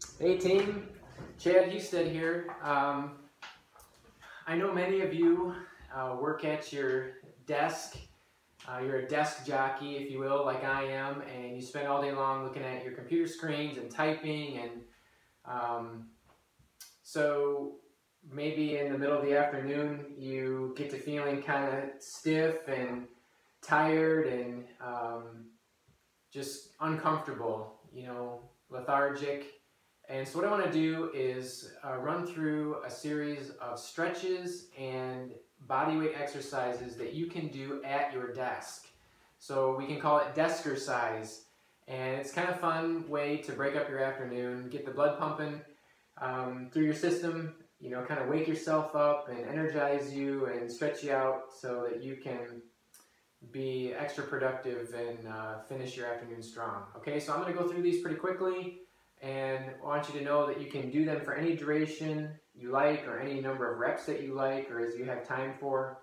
Hey team, Chad Husted here. I know many of you work at your desk. You're a desk jockey, if you will, like I am, and you spend all day long looking at your computer screens and typing, and so maybe in the middle of the afternoon you get to feeling kind of stiff and tired and just uncomfortable, lethargic. And so what I want to do is run through a series of stretches and bodyweight exercises that you can do at your desk. So we can call it Deskercise, and it's kind of a fun way to break up your afternoon, get the blood pumping through your system, kind of wake yourself up and energize you and stretch you out so that you can be extra productive and finish your afternoon strong. Okay, so I'm going to go through these pretty quickly. And I want you to know that you can do them for any duration you like or any number of reps that you like or as you have time for.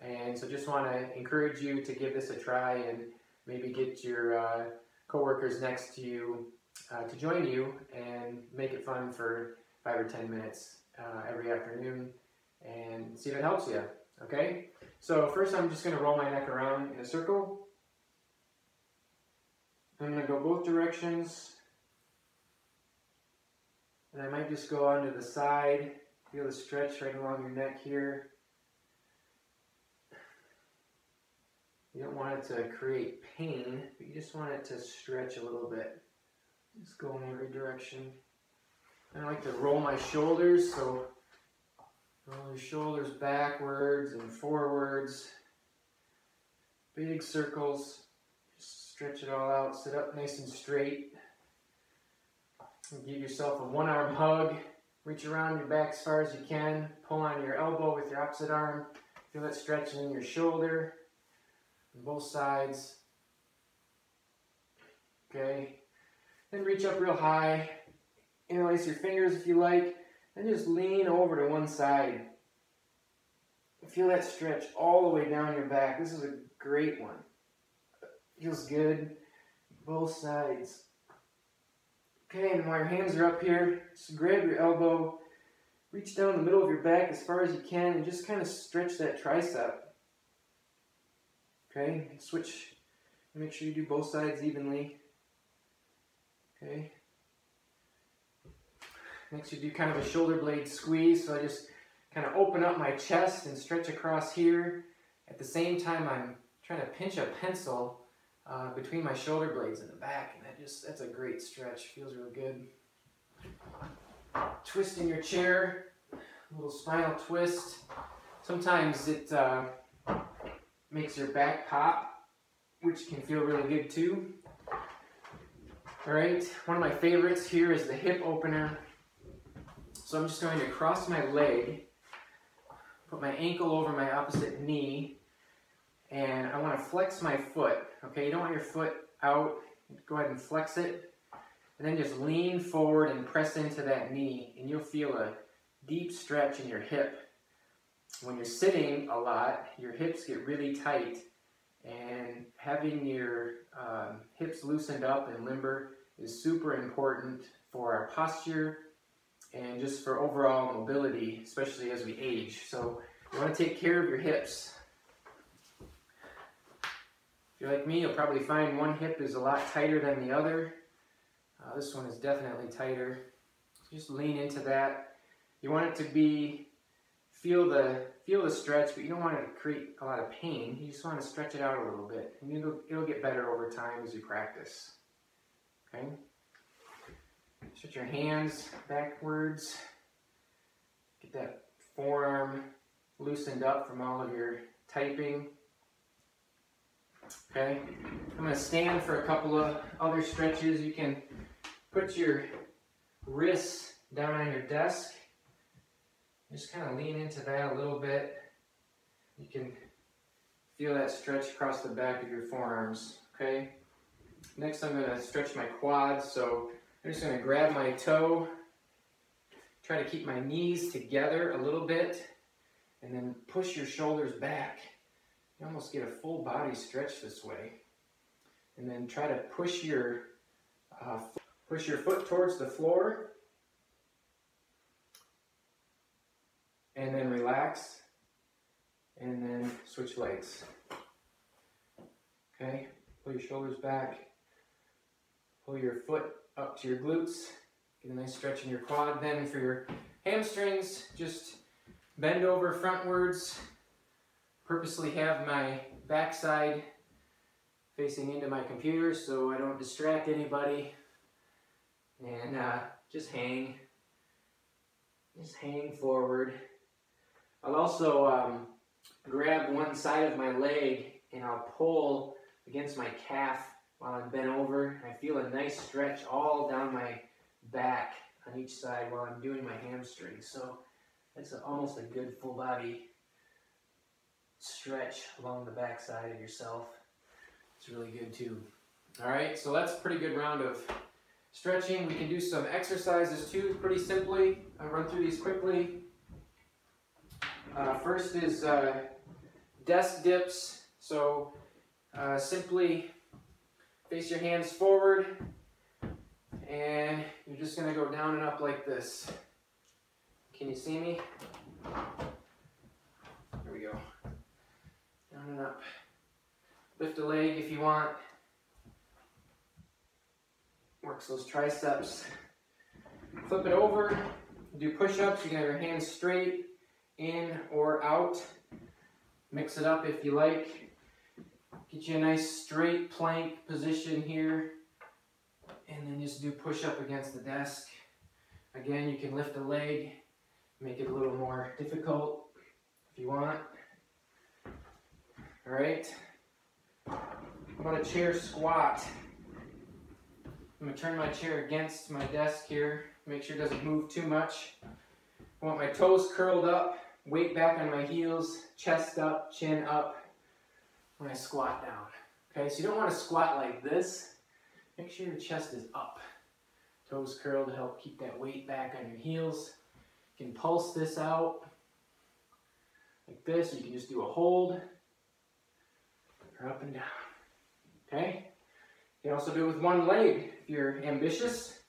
And so just want to encourage you to give this a try and maybe get your coworkers next to you to join you and make it fun for 5 or 10 minutes every afternoon and see if it helps you. Okay? So first I'm just going to roll my neck around in a circle. I'm going to go both directions. And I might just go onto the side, feel the stretch right along your neck here. You don't want it to create pain, but you just want it to stretch a little bit. Just go in every direction. And I like to roll my shoulders, so roll your shoulders backwards and forwards. Big circles. Just stretch it all out, sit up nice and straight. And give yourself a one-arm hug. Reach around your back as far as you can. Pull on your elbow with your opposite arm. Feel that stretching in your shoulder on both sides. Okay. Then reach up real high. Interlace your fingers if you like. And just lean over to one side. Feel that stretch all the way down your back. This is a great one. Feels good. Both sides. Okay, and while your hands are up here, just grab your elbow, reach down the middle of your back as far as you can, and just kind of stretch that tricep. Okay, switch, make sure you do both sides evenly. Okay. Next you do kind of a shoulder blade squeeze, so I just kind of open up my chest and stretch across here. At the same time I'm trying to pinch a pencil between my shoulder blades in the back, and that's a great stretch. Feels real good. Twist in your chair, a little spinal twist. Sometimes it makes your back pop, which can feel really good too. All right, one of my favorites here is the hip opener. So I'm just going to cross my leg, put my ankle over my opposite knee, and I want to flex my foot. Okay, you don't want your foot out. Go ahead and flex it. And then just lean forward and press into that knee. And you'll feel a deep stretch in your hip. When you're sitting a lot, your hips get really tight. And having your hips loosened up and limber is super important for our posture and just for overall mobility, especially as we age. So you want to take care of your hips. If you're like me, you'll probably find one hip is a lot tighter than the other. This one is definitely tighter. So just lean into that. You want it to be, feel the stretch, but you don't want it to create a lot of pain. You just want to stretch it out a little bit. And it'll get better over time as you practice. Okay? Stretch your hands backwards. Get that forearm loosened up from all of your typing. Okay, I'm going to stand for a couple of other stretches. You can put your wrists down on your desk. Just kind of lean into that a little bit. You can feel that stretch across the back of your forearms. Okay, next I'm going to stretch my quads. So I'm just going to grab my toe, try to keep my knees together a little bit, and then push your shoulders back. You almost get a full body stretch this way. And then try to push your foot towards the floor relax, and then switch legs. Okay, pull your shoulders back, pull your foot up to your glutes, get a nice stretch in your quad. Then for your hamstrings, just bend over frontwards, purposely have my backside facing into my computer so I don't distract anybody, and just hang forward. I'll also grab one side of my leg and I'll pull against my calf while I'm bent over. I feel a nice stretch all down my back on each side while I'm doing my hamstrings. So that's almost a good full body stretch along the back side of yourself. It's really good too. All right, so that's a pretty good round of stretching. We can do some exercises too, pretty simply. I'll run through these quickly. First is desk dips. So simply face your hands forward, and you're just going to go down and up like this. Can you see me? There we go. Down and up. Lift a leg if you want. Works those triceps. Flip it over. Do push-ups. You can have your hands straight, in or out. Mix it up if you like. Get you a nice straight plank position here. And then just do push-up against the desk. Again, you can lift a leg. Make it a little more difficult if you want. All right. How about a chair squat? I'm going to turn my chair against my desk here. Make sure it doesn't move too much. I want my toes curled up, weight back on my heels, chest up, chin up when I squat down. Okay, so you don't want to squat like this. Make sure your chest is up. Toes curled to help keep that weight back on your heels. You can pulse this out like this. You can just do a hold or up and down. Okay? You can also do it with one leg if you're ambitious.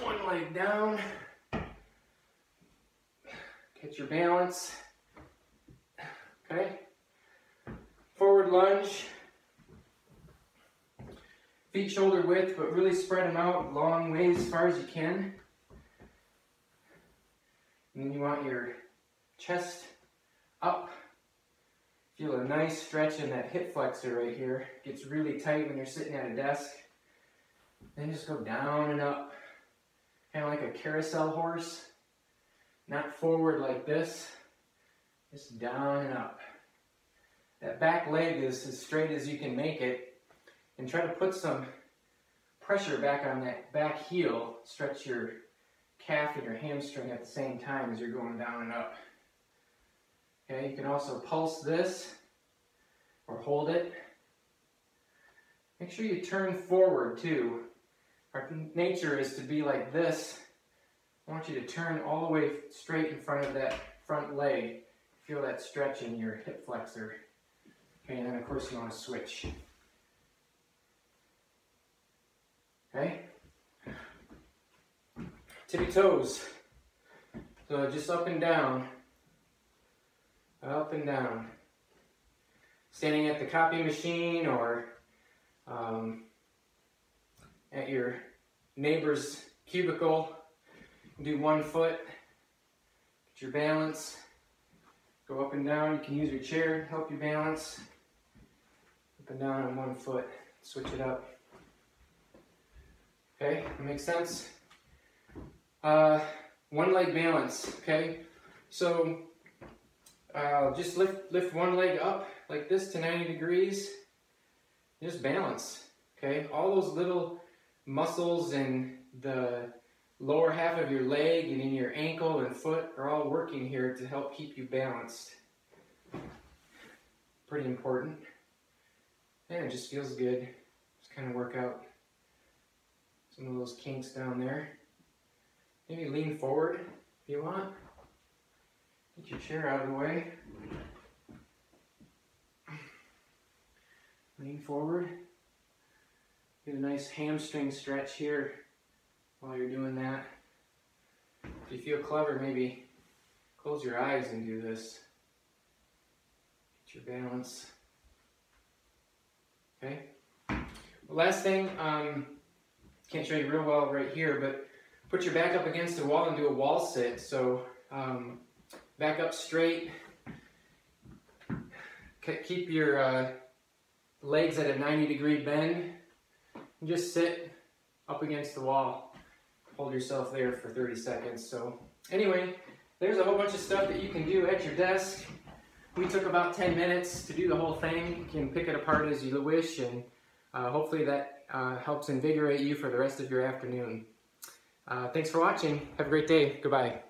One leg down. Get your balance. Okay? Forward lunge. Feet shoulder width, but really spread them out long ways as far as you can. And then you want your chest up. Feel a nice stretch in that hip flexor right here. Gets really tight when you're sitting at a desk. Then just go down and up. Kind of like a carousel horse. Not forward like this. Just down and up. That back leg is as straight as you can make it. And try to put some pressure back on that back heel. Stretch your calf and your hamstring at the same time as you're going down and up. Okay, you can also pulse this or hold it. Make sure you turn forward too. Our nature is to be like this. I want you to turn all the way straight in front of that front leg. Feel that stretch in your hip flexor. Okay, and then of course you want to switch. Okay? Tippy toes. So just up and down. Up and down. Standing at the copy machine or at your neighbor's cubicle. Do one foot. Get your balance. Go up and down. You can use your chair to help you balance. Up and down on one foot. Switch it up. Okay, that makes sense? One leg balance, okay? So just lift one leg up like this to 90 degrees. Just balance, okay? All those little muscles in the lower half of your leg and in your ankle and foot are all working here to help keep you balanced. Pretty important. And it just feels good. Just kind of work out some of those kinks down there. Maybe lean forward if you want. Get your chair out of the way. Lean forward. Get a nice hamstring stretch here while you're doing that. If you feel clever, maybe close your eyes and do this. Get your balance. Okay. The last thing, can't show you real well right here, but put your back up against the wall and do a wall sit. So back up straight. Keep your legs at a 90-degree bend. And just sit up against the wall. Hold yourself there for 30 seconds. So anyway, there's a whole bunch of stuff that you can do at your desk. We took about 10 minutes to do the whole thing. You can pick it apart as you wish, and hopefully that helps invigorate you for the rest of your afternoon. Thanks for watching. Have a great day. Goodbye.